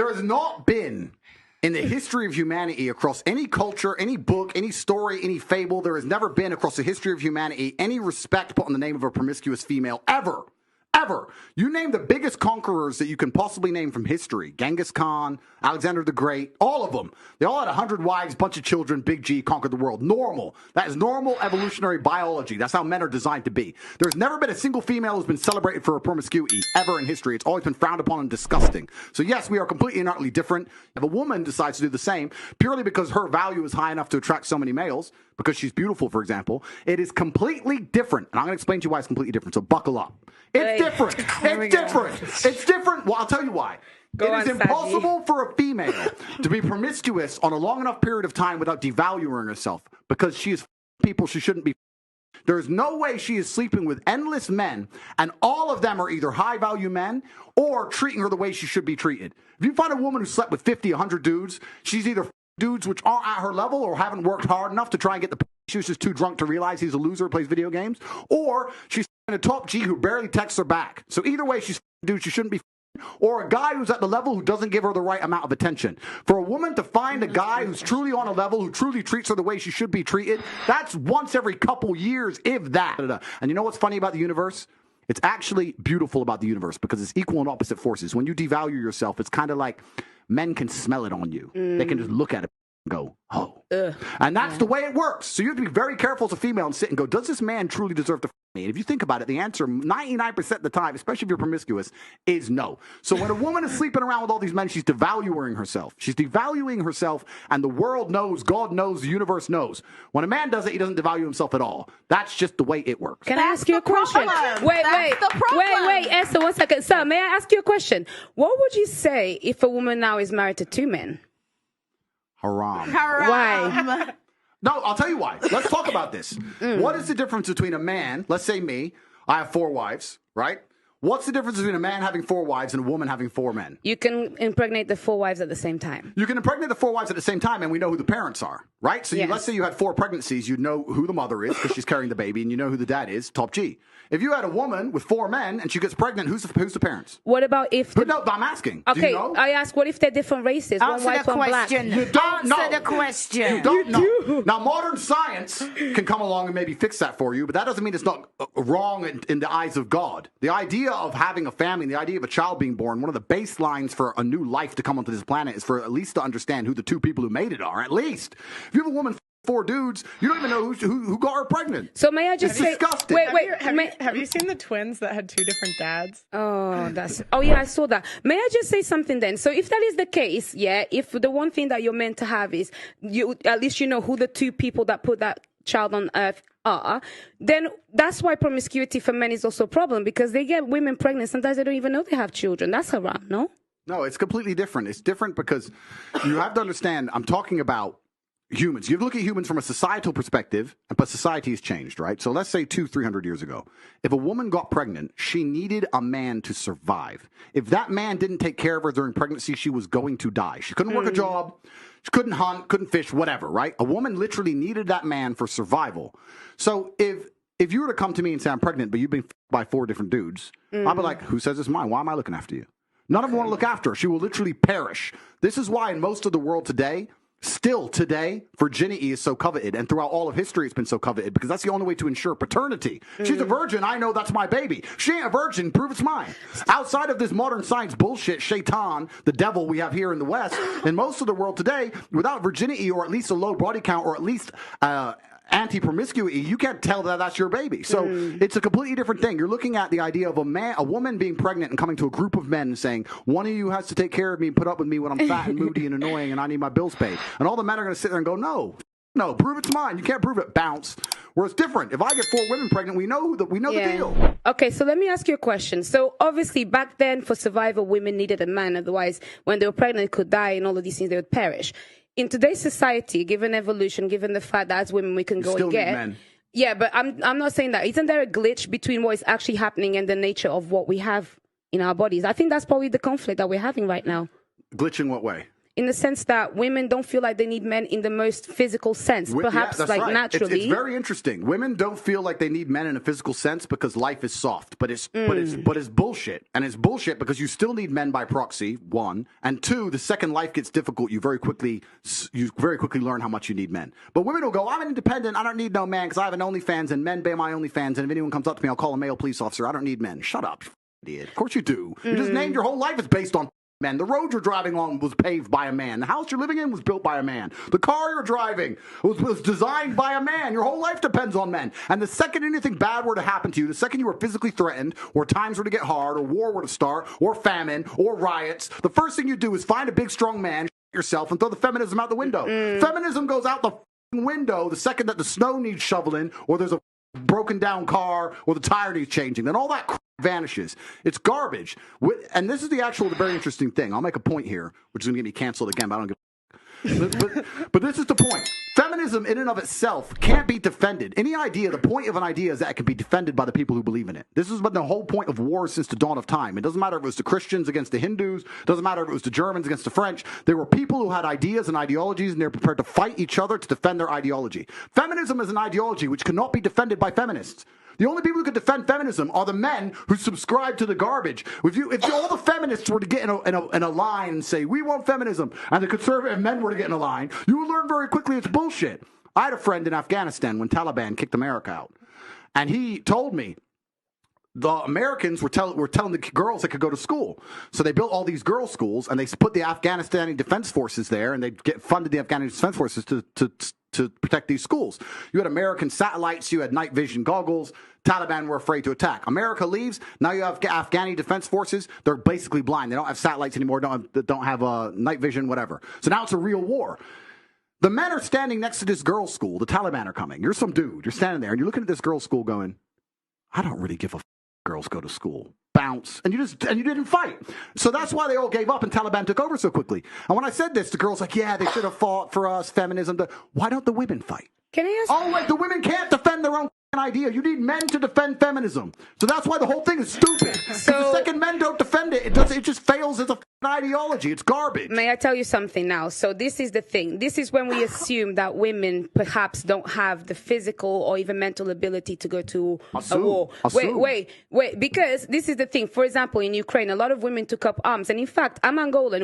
There has not been, in the history of humanity, across any culture, any book, any story, any fable, there has never been across the history of humanity any respect put on the name of a promiscuous female, ever. Ever. You name the biggest conquerors that you can possibly name from history. Genghis Khan, Alexander the Great, all of them. They all had 100 wives, bunch of children, Big G, conquered the world. Normal. That is normal evolutionary biology. That's how men are designed to be. There's never been a single female who's been celebrated for her promiscuity ever in history. It's always been frowned upon and disgusting. So yes, we are completely and utterly different. If a woman decides to do the same, purely because her value is high enough to attract so many males, because she's beautiful, for example, it is completely different. And I'm going to explain to you why it's completely different. So buckle up. It's different. It's different. It's different. Well, I'll tell you why. It is impossible for a female to be promiscuous on a long enough period of time without devaluing herself, because she is people she shouldn't be. There is no way she is sleeping with endless men, and all of them are either high-value men or treating her the way she should be treated. If you find a woman who slept with 50, 100 dudes, she's either dudes which aren't at her level or haven't worked hard enough to try and get the she was just too drunk to realize he's a loser, plays video games, or she's a top G who barely texts her back. So either way, she's a dude she shouldn't be, or a guy who's at the level who doesn't give her the right amount of attention. For a woman to find a guy who's truly on a level, who truly treats her the way she should be treated, that's once every couple years, if that. And you know what's funny about the universe? It's actually beautiful about the universe because it's equal and opposite forces. When you devalue yourself, it's kind of like men can smell it on you. They can just look at it and go, oh. And that's the way it works. So you have to be very careful as a female and sit and go, does this man truly deserve to f me? And if you think about it, the answer 99% of the time, especially if you're promiscuous, is no. So when a woman is sleeping around with all these men, she's devaluing herself. She's devaluing herself, and the world knows, God knows, the universe knows. When a man does it, he doesn't devalue himself at all. That's just the way it works. Can I ask you a question? Wait, Esther, 1 second. Sir, may I ask you a question? What would you say if a woman now is married to 2 men? Haram. Why? No, I'll tell you why. Let's talk about this. What is the difference between a man, let's say me, I have 4 wives, right? What's the difference between a man having 4 wives and a woman having 4 men? You can impregnate the 4 wives at the same time. You can impregnate the 4 wives at the same time, and we know who the parents are, right? So let's say you had 4 pregnancies, you know who the mother is because she's carrying the baby, and you know who the dad is, top G. If you had a woman with 4 men and she gets pregnant, who's the parents? What about if... No, I'm asking. Okay, do you know? I ask, what if they're different races? Answer one white, the one black. question. You don't know. Answer the question. You don't know. Now, modern science can come along and maybe fix that for you, but that doesn't mean it's not wrong in the eyes of God. The idea of having a family, the idea of a child being born, one of the baselines for a new life to come onto this planet is for at least to understand who the 2 people who made it are, at least. If you have a woman 4 dudes, you don't even know who got her pregnant. So may I just say... disgusting. Wait, have you seen the twins that had 2 different dads? Oh, yeah, I saw that. May I just say something then? So if that is the case, yeah, if the one thing that you're meant to have is, at least you know who the 2 people that put that child on earth are, then that's why promiscuity for men is also a problem, because they get women pregnant. Sometimes they don't even know they have children. That's haram, no? No, it's completely different. It's different because you have to understand, I'm talking about humans. You look at humans from a societal perspective, but society has changed, right? So let's say 200-300 years ago, if a woman got pregnant, she needed a man to survive. If that man didn't take care of her during pregnancy, she was going to die. She couldn't work a job, she couldn't hunt, couldn't fish, whatever, right? A woman literally needed that man for survival. So if you were to come to me and say, I'm pregnant, but you've been by 4 different dudes, I'd be like, who says it's mine? Why am I looking after you? None of them want to look after her. She will literally perish. This is why in most of the world today, still today, virginity is so coveted, and throughout all of history it's been so coveted, because that's the only way to ensure paternity. She's a virgin, I know that's my baby. She ain't a virgin, prove it's mine. Outside of this modern science bullshit, shaitan, the devil we have here in the West, in most of the world today, without virginity or at least a low body count or at least anti-promiscuity, you can't tell that that's your baby. So it's a completely different thing. You're looking at the idea of a woman being pregnant and coming to a group of men and saying, one of you has to take care of me and put up with me when I'm fat and moody and annoying and I need my bills paid. And all the men are going to sit there and go, no, prove it's mine. You can't prove it, bounce. Where it's different. If I get 4 women pregnant, we know the deal. Okay, so let me ask you a question. So obviously back then for survival, women needed a man. Otherwise, when they were pregnant, they could die and all of these things, they would perish. In today's society, given evolution, given the fact that as women we can go and get... men. Yeah, but I'm not saying that. Isn't there a glitch between what is actually happening and the nature of what we have in our bodies? I think that's probably the conflict that we're having right now. Glitch in what way? in the sense that women don't feel like they need men in the most physical sense, perhaps that's like right. naturally. It's very interesting. Women don't feel like they need men in a physical sense because life is soft, but it's bullshit, and it's bullshit because you still need men by proxy. One, and two, the second life gets difficult, you very quickly learn how much you need men. But women will go, I'm independent, I don't need no man because I have an OnlyFans and men pay my OnlyFans, and if anyone comes up to me, I'll call a male police officer. I don't need men. Shut up, you idiot. Of course you do. You just named your whole life is based on men. The road you're driving on was paved by a man. The house you're living in was built by a man. The car you're driving was designed by a man. Your whole life depends on men. And the second anything bad were to happen to you, the second you were physically threatened, or times were to get hard, or war were to start, or famine, or riots, the first thing you do is find a big strong man, yourself, and throw the feminism out the window. Feminism goes out the window the second that the snow needs shoveling, or there's a broken down car, or the tire needs changing. Then all that crap vanishes. It's garbage. And this is the very interesting thing. I'll make a point here, which is going to get me canceled again, but I don't give but this is the point. Feminism in and of itself can't be defended. The point of an idea is that it can be defended by the people who believe in it. This has been the whole point of war since the dawn of time. It doesn't matter if it was the Christians against the Hindus. It doesn't matter if it was the Germans against the French. There were people who had ideas and ideologies, and they're prepared to fight each other to defend their ideology. Feminism is an ideology which cannot be defended by feminists. The only people who could defend feminism are the men who subscribe to the garbage. If all the feminists were to get in a line and say, we want feminism, and the conservative men were to get in a line, you would learn very quickly it's bullshit. I had a friend in Afghanistan when Taliban kicked America out. And he told me the Americans were telling the girls they could go to school. So they built all these girls' schools, and they put the Afghanistani Defense Forces there, and they funded the Afghanistan Defense Forces to protect these schools. You had American satellites, you had night vision goggles. Taliban were afraid to attack. America leaves. Now you have Afghani Defense Forces. They're basically blind. They don't have satellites anymore. Don't have night vision, whatever. So now it's a real war. The men are standing next to this girls' school. The Taliban are coming. You're some dude. You're standing there, and you're looking at this girls' school going, I don't really give a girls go to school. Bounce. And you didn't fight. So that's why they all gave up and Taliban took over so quickly. And when I said this, the girls like, yeah, they should have fought for us, feminism. Why don't the women fight? Can I ask? Oh, wait, the women can't defend their own idea. You need men to defend feminism. So that's why the whole thing is stupid. So the second men don't defend it, it just fails as a ideology. It's garbage. May I tell you something now? So this is the thing. This is when we assume that women perhaps don't have the physical or even mental ability to go to a war. Wait. Because this is the thing. For example, in Ukraine, a lot of women took up arms. And in fact, I'm Angolan.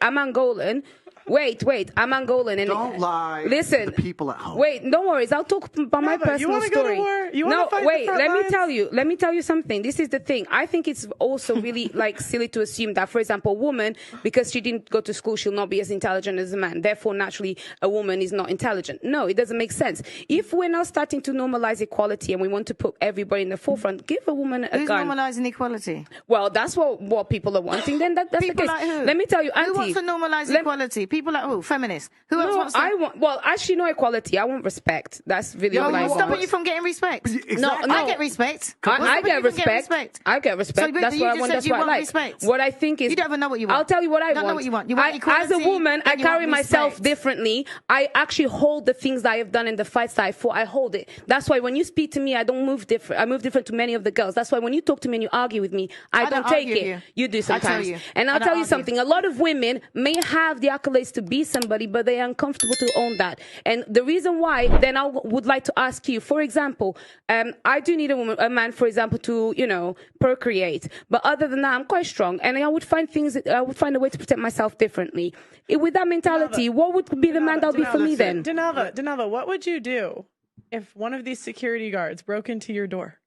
I'm Angolan. Wait, I'm Angolan. And don't lie. Listen, to the people at home. Wait, no worries. I'll talk about my personal story. Go to war? You want to fight the front lines? Let me tell you something. This is the thing. I think it's also really silly to assume that, for example, a woman, because she didn't go to school, she'll not be as intelligent as a man. Therefore, naturally, a woman is not intelligent. No, it doesn't make sense. If we're now starting to normalize equality and we want to put everybody in the forefront, give a woman a gun. Who's normalizing equality? Well, that's what people are wanting. Then that's people the case. like who? Let me tell you, Auntie. Who wants to normalize equality? People like who? Feminists. Who else wants to? Well, actually, no equality. I want respect. That's really what I want. Stopping you from getting respect. Exactly. No. I get respect. I get respect. I get respect. So, that's what I want. That's what I like. Respect. What I think is, you don't even know what you want. I'll tell you what I don't want. Know what you want. You want as a woman, I carry myself respect. differently. I actually hold the things that I have done in the fights that I fought. I hold it. That's why when you speak to me, I don't move different. I move different to many of the girls. That's why when you talk to me and you argue with me, I don't take it. You do sometimes. And I'll tell you something. A lot of women may have the accolades to be somebody, but they are uncomfortable to own that. And the reason why, then I would like to ask you, for example, I do need a man, for example, to, procreate. But other than that, I'm quite strong. And I would find a way to protect myself differently. With that mentality, what would be the man that would be for me then? Denava, what would you do if one of these security guards broke into your door?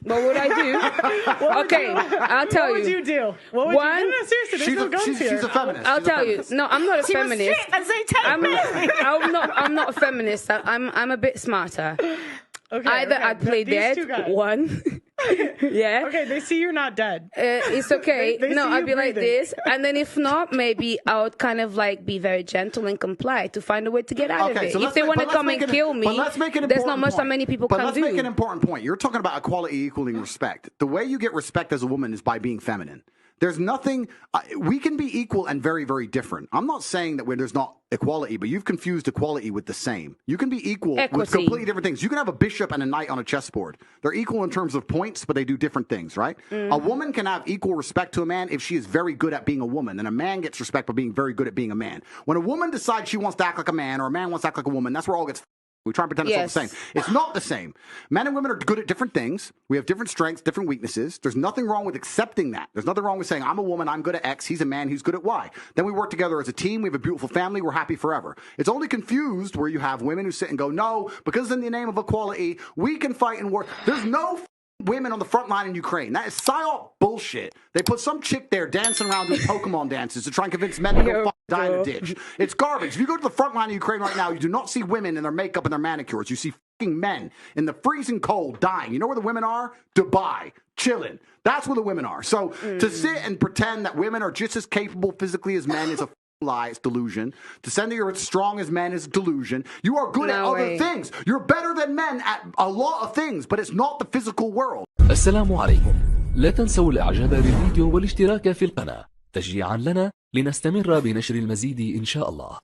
What would I do? I'll tell you. What would you do? What would you do? No, seriously, there's no guns here. She's a feminist. I'll tell you. No, I'm not a feminist. I'm not a feminist. I'm a bit smarter. Okay, Either I'd play dead, one. Yeah. Okay, they see you're not dead. It's okay. They no, see I'd you be like breathing. this. And then if not, maybe I would kind of be very gentle and comply to find a way to get out of it. So if they want to come and kill me, there's not much that many people can do. But let's make an important point. You're talking about equality equaling respect. The way you get respect as a woman is by being feminine. There's nothing, we can be equal and very, very different. I'm not saying that there's not equality, but you've confused equality with the same. You can be equal with completely different things. You can have a bishop and a knight on a chessboard. They're equal in terms of points, but they do different things, right? A woman can have equal respect to a man if she is very good at being a woman, and a man gets respect for being very good at being a man. When a woman decides she wants to act like a man, or a man wants to act like a woman, that's where all gets. We try and pretend it's all the same. It's not the same. Men and women are good at different things. We have different strengths, different weaknesses. There's nothing wrong with accepting that. There's nothing wrong with saying, I'm a woman, I'm good at X, he's a man, he's good at Y. Then we work together as a team, we have a beautiful family, we're happy forever. It's only confused where you have women who sit and go, no, because in the name of equality, we can fight and work. There's no women on the front line in Ukraine. That is psyop bullshit. They put some chick there dancing around doing Pokemon dances to try and convince men to go die in a ditch. It's garbage. If you go to the front line of Ukraine right now, you do not see women in their makeup and their manicures. You see fucking men in the freezing cold dying. You know where the women are? Dubai, chilling. That's where the women are. So to sit and pretend that women are just as capable physically as men is a lie, it's delusion. To say that you're as strong as men is delusion. You are good at other things. You're better than men at a lot of things, but it's not the physical world. السلام عليكم. لا تنسوا الاعجاب بالفيديو والاشتراك في القناة تشجيعا لنا لنستمر بنشر المزيد إن شاء الله.